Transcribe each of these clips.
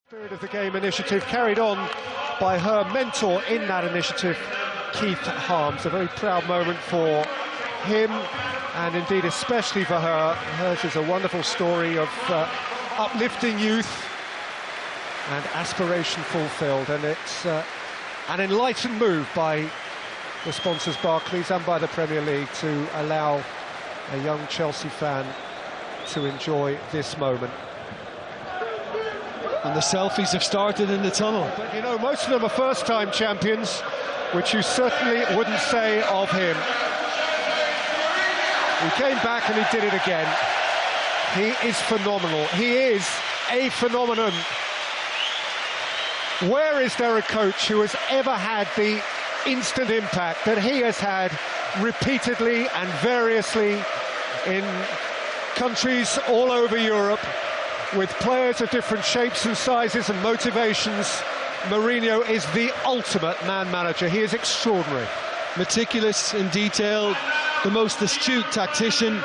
Spirit of the Game initiative carried on by her mentor in that initiative, Keith Harms. A very proud moment for him, and indeed especially for her. Hers is a wonderful story of uplifting youth and aspiration fulfilled, and it's an enlightened move by the sponsors Barclays and by the Premier League to allow a young Chelsea fan to enjoy this moment. And the selfies have started in the tunnel. But you know, most of them are first-time champions, which you certainly wouldn't say of him. He came back and he did it again. He is phenomenal. He is a phenomenon. Where is there a coach who has ever had the instant impact that he has had repeatedly and variously in countries all over Europe, with players of different shapes and sizes and motivations? Mourinho is the ultimate man manager. He is extraordinary. Meticulous in detail, the most astute tactician,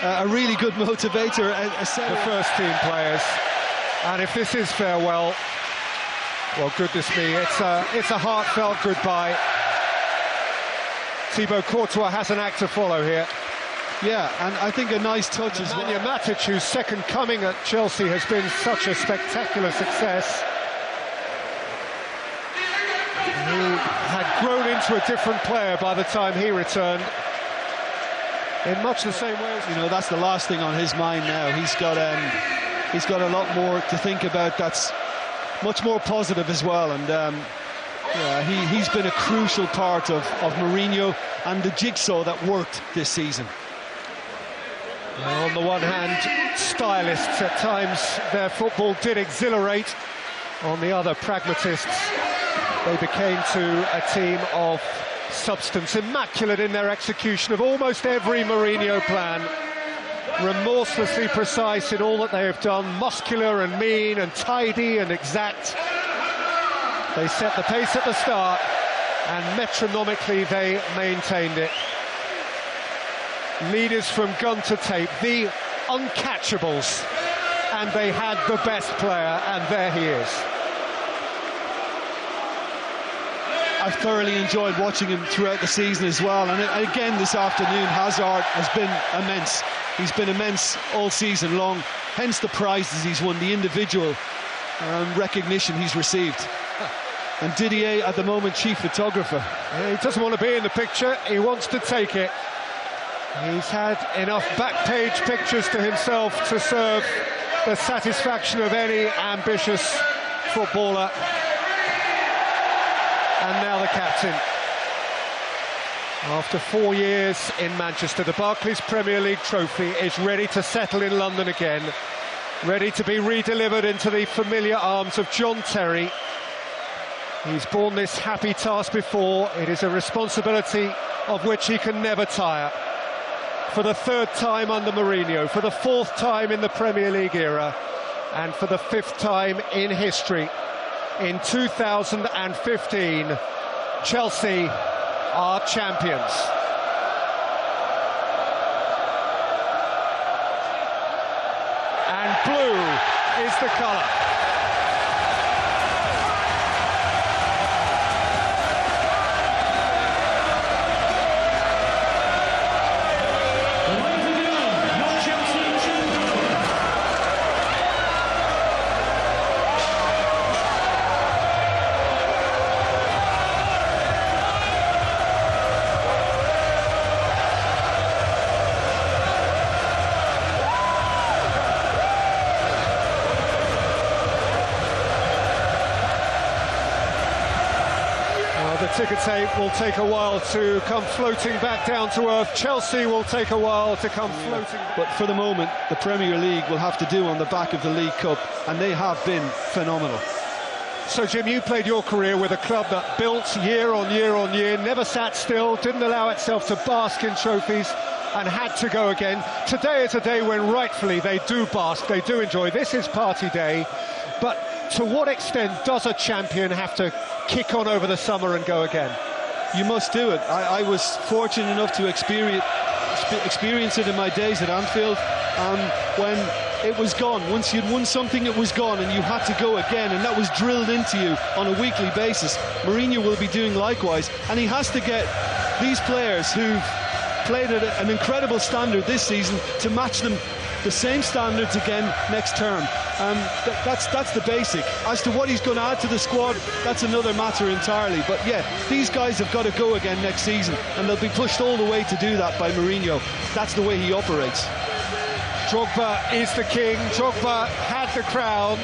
a really good motivator, the first team players. And if this is farewell, well, goodness me, it's a heartfelt goodbye. Thibaut Courtois has an act to follow here. Yeah, and I think a nice touch as well. Matic, whose second coming at Chelsea has been such a spectacular success. He had grown into a different player by the time he returned, in much the same way as... You know, that's the last thing on his mind now. He's got a lot more to think about. That's much more positive as well, and yeah, he's been a crucial part of Mourinho and the jigsaw that worked this season. Well, on the one hand, stylists, at times their football did exhilarate. On the other, pragmatists, they became to a team of substance, immaculate in their execution of almost every Mourinho plan, remorselessly precise in all that they have done, muscular and mean and tidy and exact. They set the pace at the start, and metronomically they maintained it. Leaders from gun to tape, the uncatchables, and they had the best player, and there he is. I've thoroughly enjoyed watching him throughout the season as well, and again this afternoon Hazard has been immense. He's been immense all season long, hence the prizes he's won, the individual recognition he's received. And Didier, at the moment, chief photographer. He doesn't want to be in the picture, he wants to take it. He's had enough back page pictures to himself to serve the satisfaction of any ambitious footballer. And now the captain. After 4 years in Manchester, the Barclays Premier League trophy is ready to settle in London again, ready to be redelivered into the familiar arms of John Terry. He's borne this happy task before. It is a responsibility of which he can never tire. For the third time under Mourinho, for the fourth time in the Premier League era, and for the fifth time in history. In 2015, Chelsea are champions. And blue is the colour. The ticker tape will take a while to come floating back down to earth. Chelsea will take a while to come floating back. But for the moment, the Premier League will have to do on the back of the League Cup, and they have been phenomenal. So, Jim, you played your career with a club that built year on year on year, never sat still, didn't allow itself to bask in trophies, and had to go again. Today is a day when rightfully they do bask, they do enjoy. This is party day, but to what extent does a champion have to kick on over the summer and go again? You must do it. I was fortunate enough to experience experienced it in my days at Anfield, when it was gone. Once you'd won something, it was gone, and you had to go again, and that was drilled into you on a weekly basis. Mourinho will be doing likewise, and he has to get these players who've played at an incredible standard this season to match them the same standards again next term. That's the basic. As to what he's going to add to the squad, that's another matter entirely. But yeah, these guys have got to go again next season, and they'll be pushed all the way to do that by Mourinho. That's the way he operates. Drogba is the king. Drogba had the crown.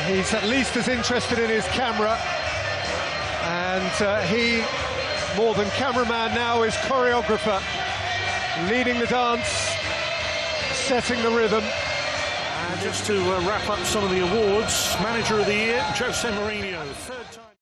He's at least as interested in his camera, and he, more than cameraman now, is choreographer, leading the dance, setting the rhythm. And just to wrap up some of the awards, Manager of the Year, Jose Mourinho, third time.